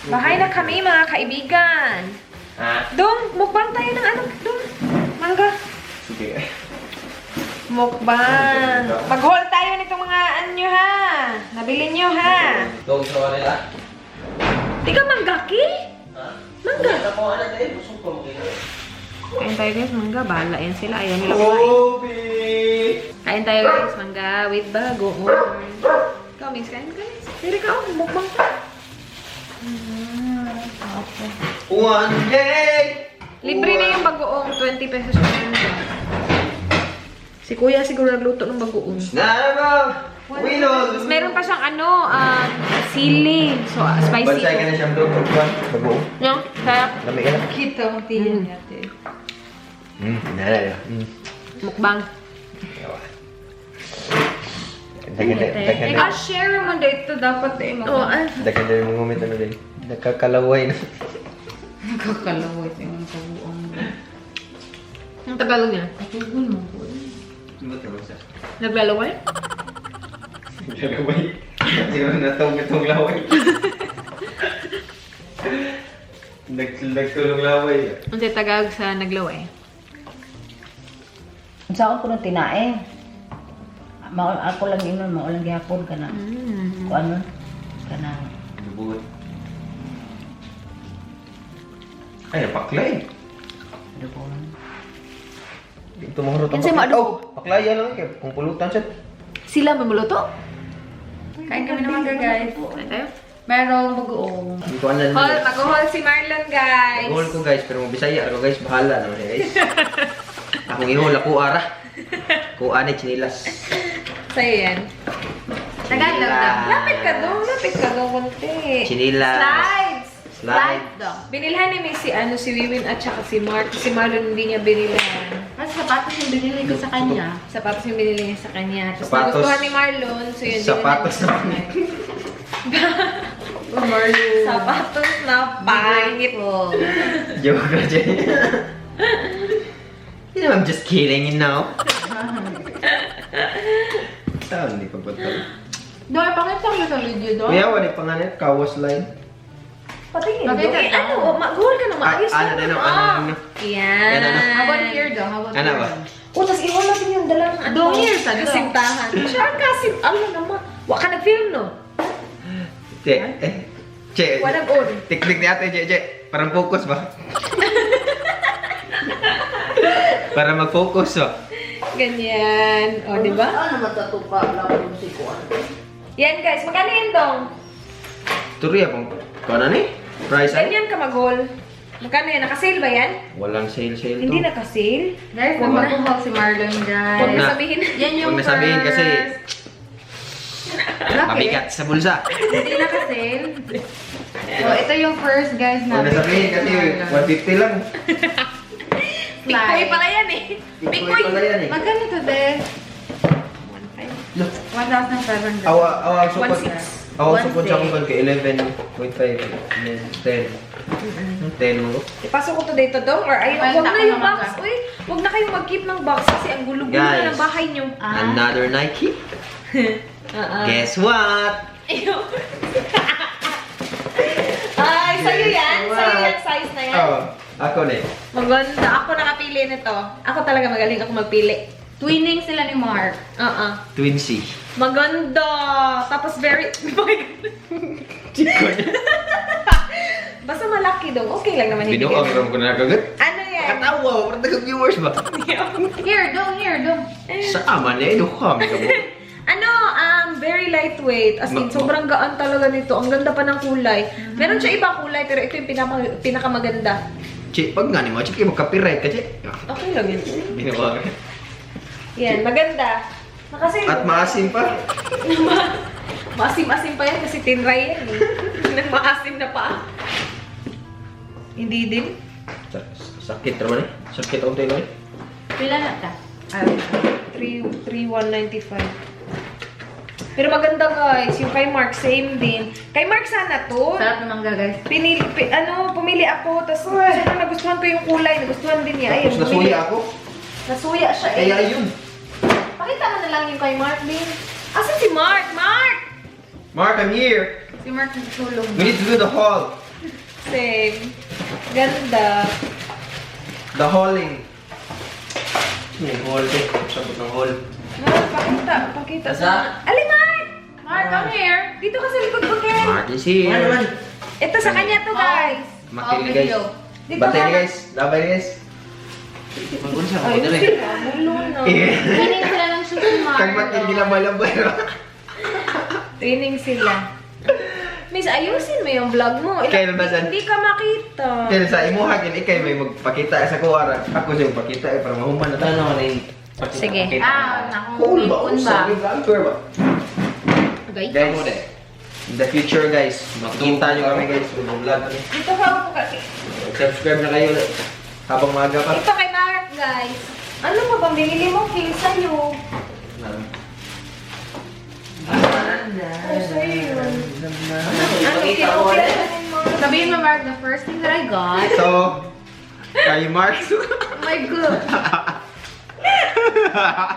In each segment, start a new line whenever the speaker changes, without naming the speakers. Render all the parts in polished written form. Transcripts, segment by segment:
Bahay na kami mga kaibigan. Dong, mukbang tayo ng ano? Dong, mangga.
Sige.
Mukbang. Mag-haul tayo nitong mga anyo ha. Nabili nyo ha.
Dong, sa nila.
Di ka manggaki? Mangga. Kain tayo guys, mangga. Bahala yan sila. Ayaw nila kumain. Kain tayo guys, mangga with bagoong. Ikaw, miss, kain ka guys. Diri ka, oh, mukbang ka. Okay.
One day!
Libre na yung bagoong. 20 pesos na yun. Si kuya siguro nagluto ng bagoong. Tapos meron pa siyang ano, sili. So, spicy.
Bansay ka na siyang luto. Bago.
No? Sarap.
Lami ka na.
Kita ang tingin natin.
Nalala.
Mukbang. Share mo dito dapat eh. Oo,
Dagan na yung ngumit ano din. Nakakalaway na.
Nakakalaway sa yung kabuang.
ang Tagalog niya.
Google mo po.
Naglalaway?
Naglalaway. Siguro natong itong laway. Nagtulong laway.
Ang Tagalog sa naglaway.
Sa ako po nung tinae. Ako lang inon, maulang gihapon ka na. Kung ano? Ka na.
Lubot. Ay, paklay.
Lubon.
Ito mga rotong
Yan siya
paklay.
maadubo.
Oh, paklay yan lang. Kung pulutan siya.
Sila mamuluto?
Kain kami naman guys.
Ano tayo?
Merong bagoong.
Hindi ko alam.
Haul, mag-haul si Marlon guys.
Goal ko guys, pero mabisaya ako guys. Bahala naman guys. Akong ihol, ako ara. Kuha ni chinilas.
Sa'yo yan. Tagalog daw. Lapit ka doon konti.
Chinilas.
Slides.
Slide.
daw.
Binilhan ni May si Wiwin at saka si Mark. Si Marlon hindi niya binilhan.
Mas sapatos yung binili ko sa kanya.
Sapatos yung binili niya sa kanya. Tapos
Sapatos.
nagustuhan ni Marlon. So yun,
Sapatos
binilhan
naman.
niya. Marlon. Sapatos na pangit.
Joke na dyan. You know, I'm just kidding, you know? Saan hindi pa ba ito?
Doon, ipakita mo sa video doon.
Kuya, wala pa nga na, kawas line.
Patingin.
Pakita
Eh,
ka.
ano? Mag-haul ka na maayos.
Ano, ano, ano?
Yan.
Yan, ano?
How about here daw? How about
Ano
here
ba?
daw?
O, tas i-haul natin yung dalang ano.
Doon, here, sa doon.
Kasintahan. Siya ang kasim. Ano naman? Wa ka nag-film, no?
Che, Che,
Walang on.
teknik ni ate, Che, parang focus ba? Para mag-focus, oh.
Ganyan. O, di ba?
Ano matatupa lang yung sikuan?
Yan, guys. Magkano yan, Dong?
Turi, apong, kung ano ni? Price ay?
Ganyan ka mag-haul. Magkano yan? Naka-sale ba yan?
Walang sale to.
Hindi naka-sale.
Guys,
Wag na.
nagpapuhag si Marlon, guys.
Wag na.
Sabihin.
Yan yung
Huwag na sabihin kasi
Bakit?
mabigat sa bulsa.
Hindi naka-sale. So, ito yung first, guys, na
Huwag na sabihin kasi 150 lang.
Pikoy pala yan eh.
Pikoy pala yan eh.
Magkano to, Des?
Look,
1,700.
awa support.
1.6.
Awa support sa akong kay 11.5. 10. 10 mo.
Ipasok ko to dito, Dong? Or ayun,
Ay,
wag na
tako
yung
naman
box.
ka.
Uy, wag na kayong mag-keep ng box kasi ang gulo-gulo na
Guys.
ng bahay nyo.
Another Nike. Guess what?
Ay, sa'yo yan?
Wow.
Sa'yo yan size na yan?
Oh, ako na eh.
Maganda. Ako nakapili nito. Ako talaga magaling ako magpili.
Twinning sila ni Mark.
Twin C.
Maganda. Tapos very... Basta malaki dong. Okay lang naman.
Binuang ram ko na kagad.
Ano yan?
Katawa, parang taga-viewers ba?
Here, dong.
Sa ama na, kami ka mo.
Ano, very lightweight. As in, sobrang gaan talaga nito. Ang ganda pa ng kulay. Meron siya ibang kulay, pero ito yung pinakamaganda.
Che, pag nga ni mo, che, mag-copyright ka, che.
Okay lang yun.
Binuang.
Yan, maganda. Nakasale.
At maasim pa.
Maasim-asim pa yan kasi tinry yan eh. Nagmaasim na pa. Hindi din.
Sakit naman eh. Sakit ang tayo eh.
Pila na ta?
3,195. Pero maganda guys, yung kay Mark, same din. Kay Mark sana to.
Sarap naman guys.
Pumili ako, tapos sobrang nagustuhan ko yung kulay, nagustuhan din niya. Ayun,
Tapos nasuya ako.
Nasuya siya eh.
Kaya yun.
Pakita mo na lang yung kay Mark din. Asan si Mark? Mark!
Mark, I'm here.
Si Mark nagtulog
We need to do the haul.
same. Ganda.
The Halling. Yung hall eh. Sabot ng hall.
Pakita.
Asa?
Ali, Mark! Mark, come here. Dito ka sa likod ko, Ken.
Mark is here.
Ito sa kanya to, guys.
Makinig guys.
Dito
Batay
ka.
ni guys. Labay ni guys. Mag-unsa mo
Ay,
dali.
sila. Mulo na.
Galing sila ng susunod.
Kag mat hindi na malambay.
Training sila. Miss, ayusin mo yung vlog mo.
Kailan ba, San?
Hindi ka makita.
Kaya sa imuha kin ikay may magpakita sa kuwara. Ako siya magpakita para mahuman na tayo na rin.
Sige.
Cool ba?
Nakong
Usa, vlogger ba?
Guys.
Guys, in the future guys, makikita nyo kami guys kung vlog kami.
Dito ka upo kasi.
Subscribe na kayo habang maaga pa.
Ito kay Mark, guys. Ano pa bang binili mo? Feel sa'yo. Oh, sa'yo. Ano, kinukira mo?
Sabihin mo, Mark, the first thing that I got.
So, kay Mark.
Oh my God.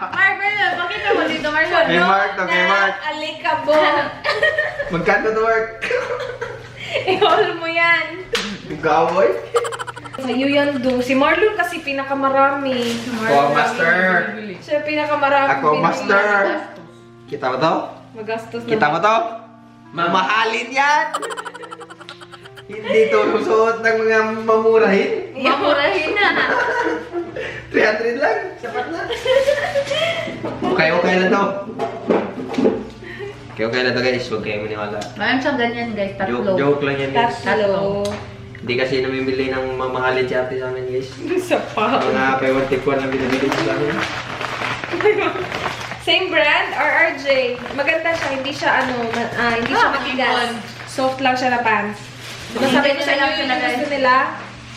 Mark, pakita mo dito, Mark.
Kay Mark to, kay Mark.
Alikabok.
Magkano to Mark?
I-haul mo yan.
Gawoy?
Sa'yo yan do. Si Marlon kasi pinakamarami.
Ako ang master.
Siya pinakamarami.
Ako ang master. Kita mo to?
Magastos na.
Kita mo to? Mamahalin yan! Hindi to susuot ng mga mamurahin.
Mamurahin na.
300 lang. Sapat na. Okay na to. Okay na to guys. Huwag kayo maniwala.
Mayroon siyang ganyan, guys. Tatlo.
Joke lang yan guys.
Tatlo.
Hindi kasi namimili ng mamahalin si ate sa amin guys.
Isa pa.
Mga pay-1 na binibili sa amin.
Same brand, RRJ. Maganda siya, hindi siya hindi siya matigas. Soft lang siya na pants. Diba sabi ko sa inyo yung gusto nila?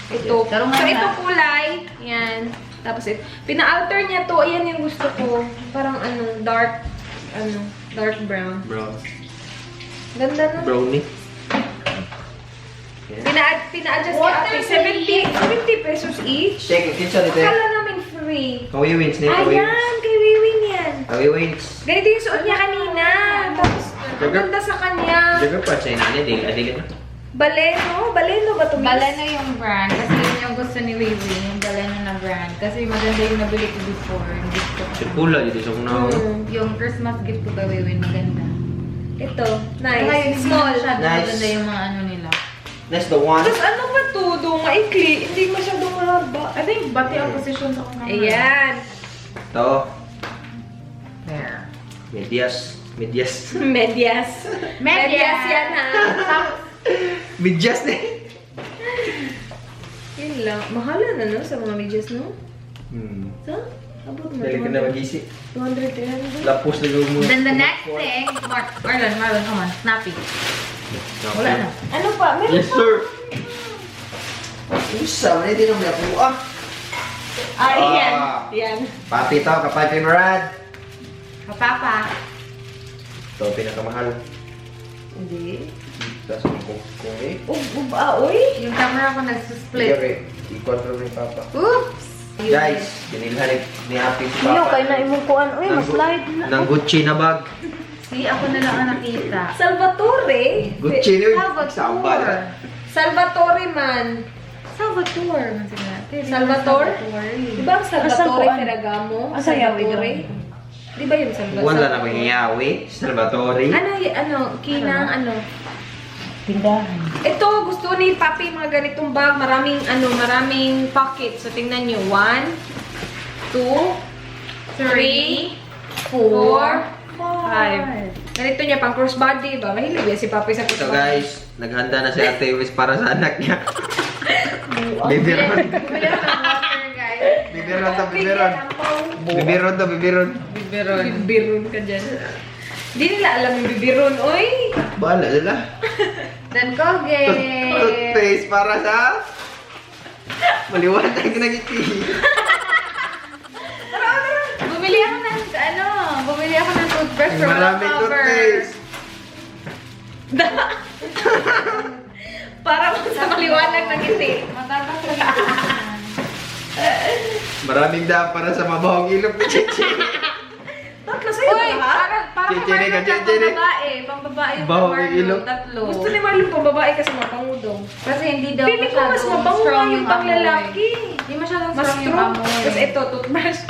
Ito.
Pero
So
nga
ito
na.
kulay. Yan. Tapos ito. Pina-alter niya to. Ayan yung gusto ko. Parang dark brown.
Bro.
Ganda na.
Brownie.
Pina-adjust niya ate. 70 pesos each.
Check, kinsa dito eh.
Akala namin free.
Kawi wins na yung kawi wins.
Ayan, kay Wiwin yan.
Kawi wins.
Ganito yung suot niya kanina. Tapos, ang ganda sa kanya.
Jaga pa sa inani, adili na.
Baleno? Baleno ba ito?
Baleno yung brand. Kasi yun yung gusto ni Wiwi. Yung Baleno na brand. Kasi maganda yung nabili ko before. Gift ko.
Sirkula dito sa una ako.
Yung Christmas gift ko kay Wiwi. Maganda.
Ito,
Kaya
nice. Small.
Masyado
Nice.
maganda yung mga ano nila.
That's the one.
Tapos ano ba ito? Maikli. Hindi masyadong mahaba.
I think bati ang position sa kanya.
Ayan.
Ito.
There.
Medyas.
Medias.
Medias.
Medias yan ha.
Medyas na eh.
Yun lang. Mahala na no sa mga medias no? Sa? Abot mo.
Dali ka na mag-isip.
200, 300.
Lapos na gawin mo.
Then the next thing, Marlon, come on, snappy. Wala na.
Ano pa? Meron
Yes, sir. Usa, man hindi naman ako.
Ah, yan.
Ah.
Yan.
Papi to, kapag kay Marad.
Kapapa.
Ito, pinakamahal.
Hindi.
Tapos kung eh.
Uy.
Yung camera ko nagsusplit.
Split. I-control ni Papa.
Oops!
Guys, binilhan ni Happy si
Iyo,
Papa.
kaya na imong kuan. Uy, ma-slide na.
Ng Gucci na bag.
See, ako na lang ang nakita.
Salvatore.
Gucci na yun.
Salvatore.
Sambal.
Salvatore man.
Salvatore. man sila.
Salvatore?
Salvatore.
Di ba ang Salvatore
Asan
Ferragamo?
Asa yawi
Salvatore? Di ba yung Salvatore?
Wala na kong hiyawi. Salvatore.
Kinang
Tindahan.
Ito, gusto ni Papi mga ganitong bag. Maraming pocket. So, tingnan nyo. 1, 2, 3, 4, 5. Ganito niya, pang crossbody ba? Mahilig yan si Papi sa
So
crossbody.
guys, naghanda na si Ate Wis para sa anak niya. Bibiron.
Bumili ako ng water, guys.
Bibiron to, bibiron. Bibiron to, bibiron.
Bibiron ka dyan. Hindi nila alam yung bibiron. Uy!
Bahala sila.
Then Colgate.
Toothpaste para sa... Maliwanag na ngiti.
Bumili ako ng toothbrush for
Maraming
cover.
toothpaste.
Para sa maliwanag ng ngiti.
Matapos na yan.
Maraming daan para sa mabahong ilong ni Chichi.
Tatlo sa'yo
Uy,
ba lahat?
parang
Chichiri ka,
Marlon lang
chichiri.
pambabae. Pambabae yung
Baho,
Marlon,
ilong.
tatlo.
Gusto ni Marlon pambabae kasi mapangudong.
Kasi hindi daw
Feeling ko mas mabango nga yung pang lalaki.
Hindi masyadong
Mas
strong yung
strong.
amoy.
Tapos ito, toothbrush.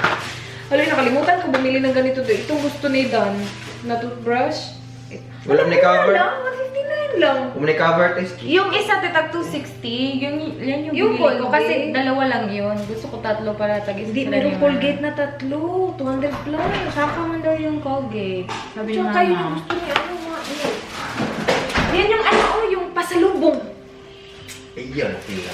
Alam, nakalimutan ko bumili ng ganito doon. Itong gusto ni Dan na toothbrush.
Wala mo cover.
lang, 159 lang.
Kung may cover, test.
Yung isa titag 260, yan yung
Yung
binili ko.
Colgate.
Kasi dalawa lang yun. Gusto ko tatlo para tag-isa.
Hindi, merong Colgate na tatlo. 200 plus.
Saka man daw yung Colgate. Sabi ni
Tsaka yun yung
mama.
gusto ni ano nga. Yan yung ano, yung pasalubong.
Ayun, pila.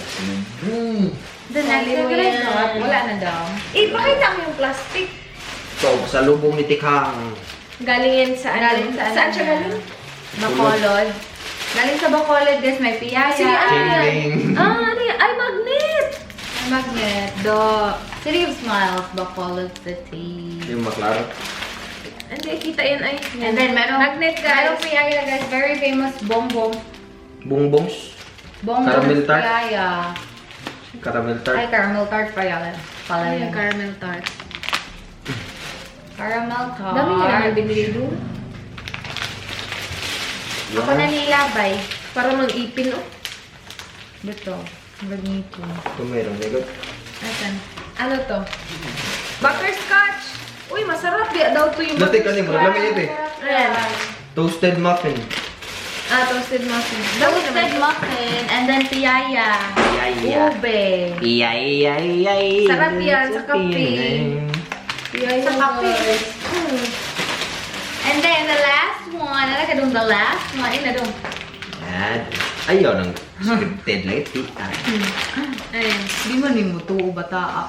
The next
Sabi mo
red
yan.
dot, wala na daw.
Eh, pakita mo yung plastic.
So, sa lubong ni Tikhang.
Galing yan sa ano?
Galing sa ano
Saan siya
niya?
galing?
Bacolod. Galing sa Bacolod, guys. May piyaya.
Sige, ano yan?
Chingling.
Ah, ano yan? Ay, magnet!
May magnet. The City of Smiles, Bacolod City.
Yung maklaro.
Hindi, kita yan ay.
And then, merong
magnet,
Merong
guys.
piyaya, guys. Very famous bongbong.
Bongbongs.
Bongbong
Caramel tart?
piyaya.
Caramel
Ay,
tart.
caramel tart pala. Pala
Ay,
yun.
caramel tart.
Caramel tart.
Dami niya naman binili doon.
Ako nanilabay.
Para mag-ipin, oh.
Dito. Ganito.
Ito meron, Legot.
Asan?
Ano to? Butterscotch! Uy, masarap. Di daw to yung
Dati kasi, marami ito eh.
Ayan.
Toasted muffin.
Ah, toasted muffin. Dami naman.
Toasted muffin. And then piyaya.
Piyaya.
Ube.
Iyay.
Sarap yan sa kape. Yeah,
Sa kape. And then the last one. Ano ka dong the last one? Ina dong.
Yan. Ayaw ng scripted lang ito.
Ayan.
Di man ni mo to bata.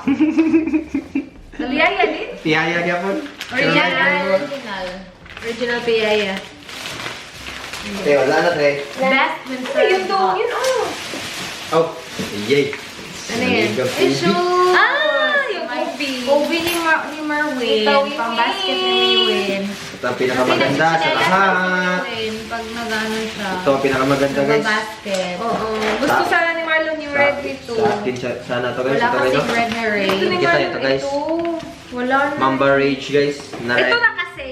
Piyaya din.
Piyaya niya po.
Original.
Original piyaya.
Eh, wala na tre.
Best when
Ay, yun to. Yun, oh.
Oh, yay.
Ano yan?
Issue.
Ah, yung Kobe.
Kobe ni Merwin.
Ito, Wiwin.
Pang-basket ni Wiwin.
Ito ang pinakamaganda sa lahat.
Pag nag-ano siya.
Ito ang pinakamaganda guys.
Nag-basket.
Oo. Gusto sana ni Marlon yung red nito.
Sa akin sana to guys.
Wala
Ito
kasi
guys.
bread na
Ito
ray.
ni
Kita
Marlon
ito, guys.
ito. Wala na.
Mamba Rage guys. Na
Ito
red.
na kasi.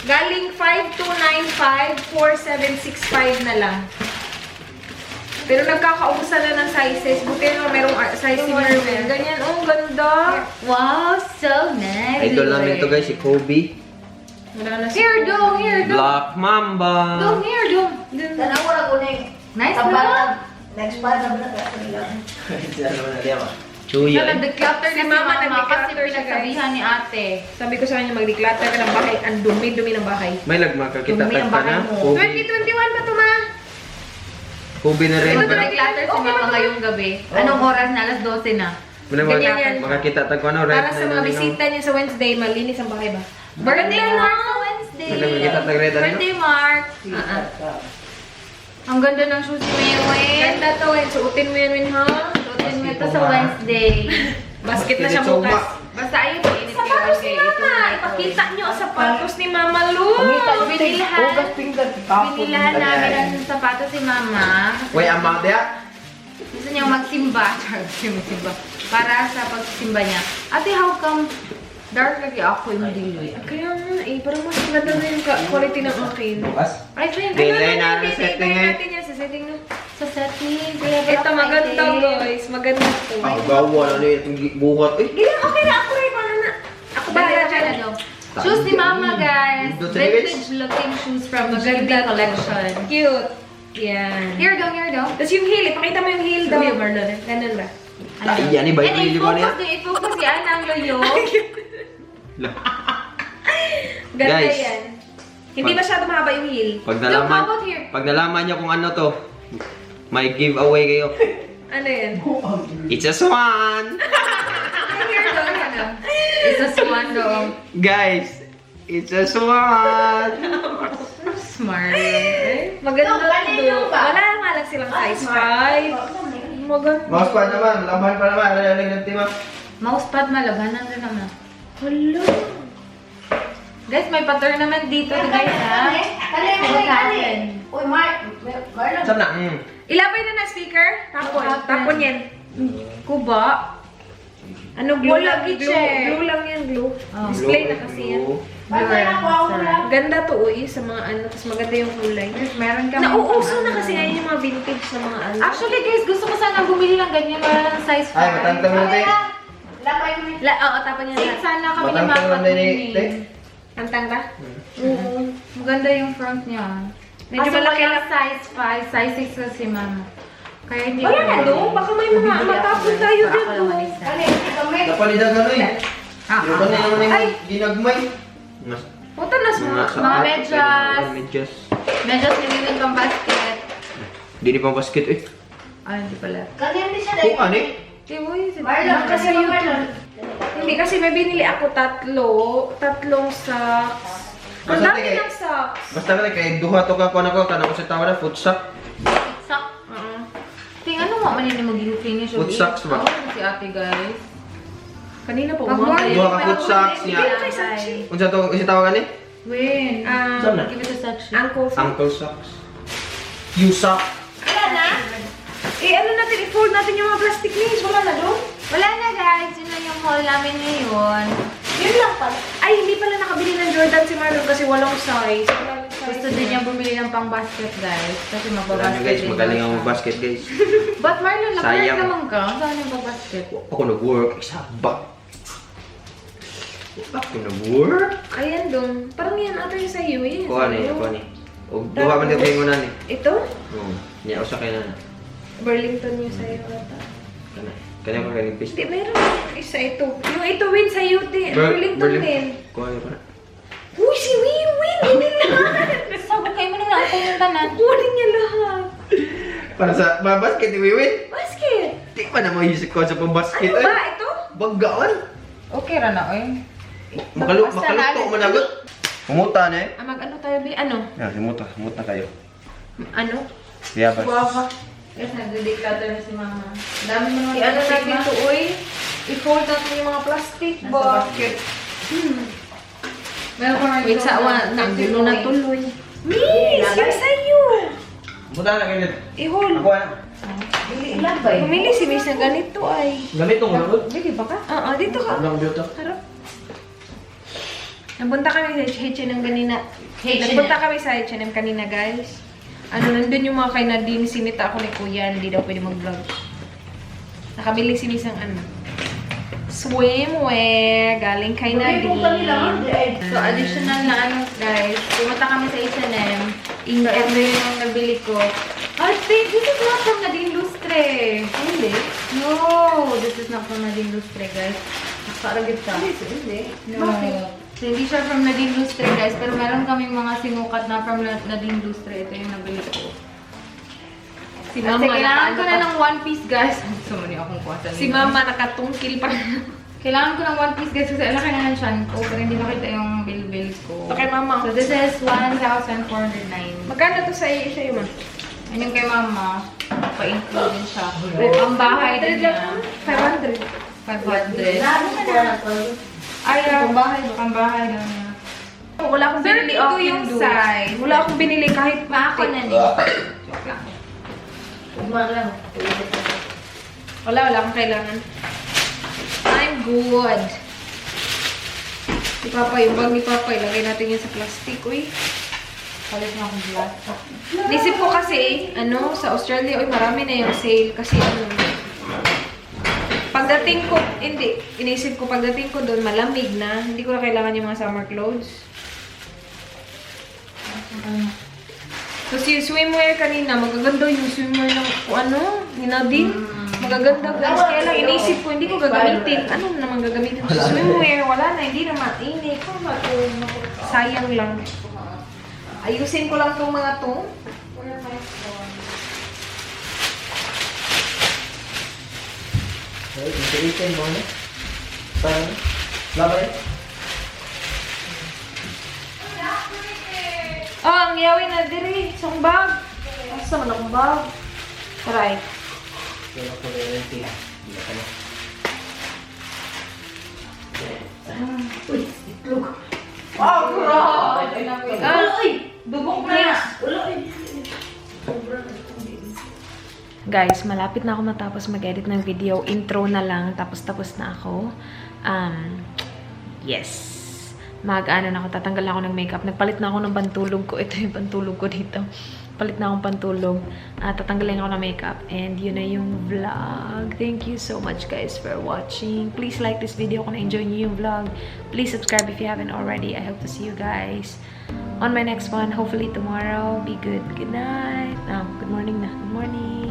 Galing 5295, 4765 na lang. Pero nagkakaubusan na ng sizes. Buti na merong size si Merwin. Ganyan, oh, ganda.
Wow, so nice.
Idol namin to guys, si Kobe.
Wala na si
Here, dong. Here, dong.
Black Mamba.
Dong, here, dong.
Tanaw ra ko ni.
Nice na.
Next pa na ba na?
Chuya.
Nag-declutter
Si
na si
Mama
Mama kasi
nag-declutter siya,
pinagsabihan ni ate.
Sabi ko sa kanya, mag-declutter ka ng bahay. Ang dumi-dumi ng bahay.
May lagmakakita
Dumi ang
ka
bahay
na.
mo.
Kobe.
2021 pa to, ma?
Kobe na rin.
Ito
Ito na-
nag-declutter si
Okay,
Mama
okay.
ngayong gabi. Anong oras na? Alas 12 na.
Ganyan yan.
Makakita tag ano, red
Para sa
na
mga
yun,
bisita niya sa Wednesday, malinis ang bahay ba?
Birthday Mark sa Wednesday.
May makikita tag red ano?
Birthday Mark. Ang ganda ng shoes ni Maywin.
Ganda to, eh. Suotin mo yan, Win, ha?
Suotin mo ito sa Wednesday.
Basket na siya
Basket
bukas.
Basta ayun, mainit kayo.
Sapatos ni Mama! Ipakita niyo ang sapatos ni Mama Lu!
Ugas pinggan.
Binilahan namin ng sapatos si Mama.
Wait, amount dia?
Gusto niya magsimba. Magsimba. Para sa pagsimba niya. Ate, how come dark lagi ako yung dili?
Kaya nga eh, parang mas maganda na yung quality ng akin.
Bukas?
Ay, try
Di-
na.
Delay na ang
Hindi,
setting
try
eh.
natin yan sa setting na.
Sa setting. Kaya
Ito maganda guys, maganda to.
Ang gawa na niya itong buhat. Eh,
Gila, okay na ako eh, paano na? Ako ba
Bahala
dyan?
dyan. Shoes ni Mama, guys.
Dito sa guys.
Vintage looking shoes from the
Maganda to.
collection.
Cute. Yan.
Here daw, here daw.
Tapos yung heel, ipakita mo yung heel daw.
Kuya Marlon.
Ganun ba?
Ay, yan eh, bayo
And
yung ko niya.
i-focus yan ang loyo.
Ganda
Guys.
yan. Hindi
Pag-
masyado mahaba yung heel.
Pag
Look, how
nalaman,
about here?
pag nalaman niyo kung ano to, may giveaway kayo.
Ano yan?
It's a swan!
Here daw, ano?
It's a swan daw.
Guys, it's a swan!
Smart.
Eh, maganda to. Wala nga lang silang size 5. Maganda.
Mouse pad naman, laban pa naman. Ano yung nagtinti mo?
Mousepad malaghanan rin naman.
Hala.
Guys, may pa-tournament dito, guys, ha?
Uy, Mark. Marlon.
Saan na?
Ilabay na na speaker. Tapon.
Tapon.
Tapon yan.
Kuba.
Ano, glue
Wala,
lang,
kitchen.
glue lang yan, glue.
Oh.
Display na kasi yan.
Sarap.
Ganda to, uy, sa mga ano, tapos maganda yung kulay.
Meron kami.
Nauuso na kasi ngayon yung mga vintage sa mga ano.
Actually guys, gusto ko sana bumili ng ganyan. Wala lang size 5.
Ay, matantang na tayo.
Oo, tapan niya na.
Sana kami ni
Matantang
Mama
na tayo ni
bumili.
Tay.
Antang ba?
Oo. Maganda yung front niya.
Medyo
Kasi
malaki
wala
lang.
size 5, size 6 kasi Mama. Kaya hindi
Wala na doon, baka may mga matapon tayo dito.
Napalitan ka na eh. Yung ba na naman
Ay.
yung ginagmay? Mas,
Puta na
mga
sa
Mga medyas.
Medyas.
Medyo sinilin pang basket.
Hindi ni pang basket eh.
Ay, hindi pala.
Kung ano eh?
Kasi YouTube. Hindi, kasi may binili ako tatlong socks. Ang
Basta
dami
tingay.
ng socks.
Basta ka kay duha to ka kuan ako kanako sa tawa na foot sock.
Sak. Ting, ano nga man yung mag-finish?
Foot socks ba?
Ako si ate guys.
Kanina po.
Pag
mga
morning,
Duha ka foot socks
Hindi
niya.
ko kay Sachi.
Unsa to kasi tawagan eh?
Win.
Saan na?
Give it to Sachi.
Ankle socks.
Ankle socks. You sock.
Wala na? Ano natin, i-fold natin yung mga plastic nails. Wala na doon?
Wala na guys, yun na yung haul namin ngayon.
Yun lang pala. Ay, hindi pala nakabili ng Jordan si Marlon kasi walang size. Walang size.
Gusto din niya bumili ng pang basket guys. Kasi
Alam
magbabasket
nyo guys,
din
magaling
daw
ang
siya.
basket guys.
But Marlon, nag-work
Sayang.
naman ka. Saan yung pag-basket?
Ako nag-work. Isa ba? Ako nag-work?
Ayan doon. Parang yan ata yung sa'yo eh.
Kuha ni, kuha ni. O duha man din kayo muna ni.
Ito?
Oo. Niya usa kay na.
Burlington yung sa'yo ata.
Kana. Kanya ko kay piste.
Hindi, mayroon isa ito. Yung ito win sa'yo din. Burlington din.
Kuha niya para.
Uy, si Win! Win! Hindi lahat!
Sabi kayo mo na ako yung tanan.
Kukunin niya lahat.
Para sa mga basket ni Wiwin.
Basket!
Di pa na mahisip ko sa pang-basket
Ano
eh.
ba ito?
Baggaan.
Okay ra na eh.
Makaluto managot. Pumuta na eh.
Mag-ano tayo, Bi? Ano?
Yan, simuta. Simuta kayo.
Ano?
Yabas.
Guava.
Yes, nagdedictator na si Mama. Dami mo naman
I-ano
plastic,
natin
Ma.
ito, uy. I-fold natin yung mga plastic
Nasa
basket.
Meron ko
Wait, sa nagulo na tuloy. Miss! Yung sa'yo!
Muta na kayo.
I-hold.
Ako na.
Ilan ba
Pumili si Miss na ganito ay.
Gamit tong ulo.
Bili ba ka?
Oo, dito ka.
Ano dito?
Harap. Nagpunta kami sa H&M kanina.
H&M.
Nagpunta kami sa H&M kanina, guys. Nandun yung mga kay Nadine, sinita ako ni Kuya, hindi daw pwede mag-vlog. Nakabili si Miss ng swimwear, galing kay Nadine.
So, additional na ano, guys. Pumunta kami sa H&M. Ito yung nabili ko. Ate, this is not from Nadine Lustre.
Hindi.
No, this is not from Nadine Lustre, guys. Nakaragit ka.
Hindi.
No. So, hindi siya from Nadine Lustre, guys. Pero meron kaming mga sinukat na from Nadine Lustre. Ito yung nabili ko.
Si
Kasi
Mama
kailangan ko na
naka-
ng one piece, guys. Gusto mo niya akong kuwasan.
Si Mama nakatungkil pa.
Kailangan ko ng one piece, guys. Kasi laki na ng chan ko. Pero hindi nakita yung bill ko.
Okay, Mama.
So, this is 1,409.
Magkano to sa'yo, Ma?
Yan yung kay Mama. Pa-include din siya. Ang bahay din niya.
500.
500.
Ay,
Pambahay daw niya.
wala akong binili
Sir, ito
off
yung
yung
size.
Wala akong binili kahit
Maako na ni.
Joke lang. Wala akong kailangan. I'm good. Si Papa, yung bag ni Papa, ilagay natin yan sa plastic, uy.
Palit na akong glass.
Nisip ko kasi, sa Australia, uy, marami na yung sale. Kasi pagdating ko, hindi, inisip ko pagdating ko doon, malamig na. Hindi ko na kailangan yung mga summer clothes. Tapos yung swimwear kanina, magaganda yung swimwear ng, ni Nadine. Magaganda, guys. Kaya lang inisip ko, hindi ko gagamitin. Ano naman gagamitin ko sa swimwear? Wala na, hindi na mainit. Sayang lang. Ayusin ko lang itong mga to.
Ay, itin mo na. Parang, labay.
Oh, ang yawi na diri. Isang bag. Asa man akong bag? Try.
Kaya ako na yung tila. Hindi ka na.
Dugok na. Guys, malapit na ako matapos mag-edit ng video. Intro na lang, tapos na ako. Yes. Mag-ano na ako, tatanggal na ako ng makeup. Nagpalit na ako ng pantulog ko. Ito yung pantulog ko dito. Palit na akong pantulog. Tatanggalin ako ng makeup. And yun na yung vlog. Thank you so much guys for watching. Please like this video kung na-enjoy nyo yung vlog. Please subscribe if you haven't already. I hope to see you guys on my next one. Hopefully tomorrow. Be good. Good night. Good morning na. Good morning.